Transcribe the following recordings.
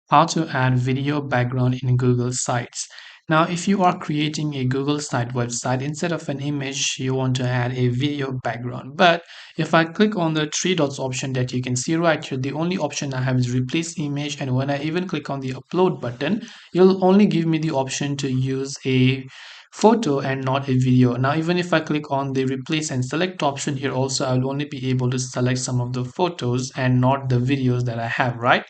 How to add video background in Google Sites. Now, if you are creating a Google site website, instead of an image, you want to add a video background. But if I click on the three dots option that you can see right here, the only option I have is replace image. And when I even click on the upload button, you'll only give me the option to use a photo and not a video. Now, even if I click on the replace and select option here also, I'll only be able to select some of the photos and not the videos that I have, right?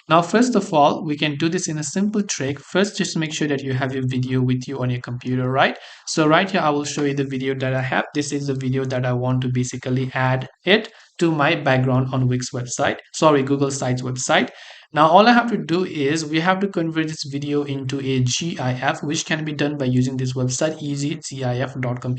Now, first of all, we can do this in a simple trick. First, just make sure that you have your video with you on your computer, right? So right here, I will show you the video that I have. This is the video that I want to basically add it to my background on Wix website, sorry, Google Sites website. Now, all I have to do is we have to convert this video into a GIF, which can be done by using this website, EZGIF.com,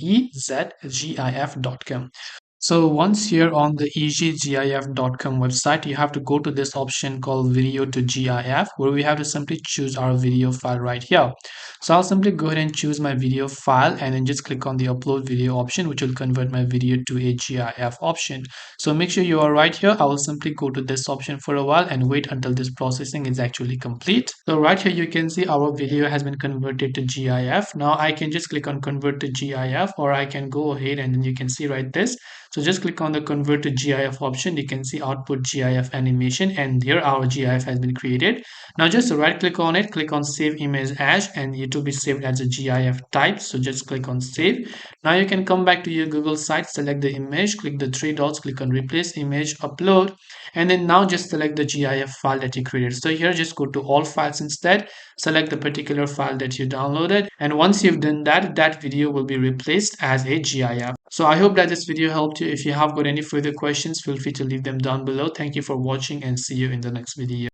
EZGIF.com. So once here on the EZGIF.com website, you have to go to this option called video to GIF, where we have to simply choose our video file right here. So I'll simply go ahead and choose my video file and then just click on the upload video option, which will convert my video to a GIF option. So make sure you are right here. I will simply go to this option for a while and wait until this processing is actually complete. So right here, you can see our video has been converted to GIF. Now I can just click on convert to GIF, or I can go ahead and then you can see right this. So just click on the convert to GIF option. You can see output GIF animation, and here our GIF has been created. Now just right click on it, click on save image as, and it will be saved as a GIF type. So just click on save. Now you can come back to your Google site, select the image, click the three dots, click on replace image, upload, and then now just select the GIF file that you created. So here just go to all files instead, select the particular file that you downloaded, and once you've done that, that video will be replaced as a GIF. So I hope that this video helped you. If you have got any further questions, feel free to leave them down below. Thank you for watching and see you in the next video.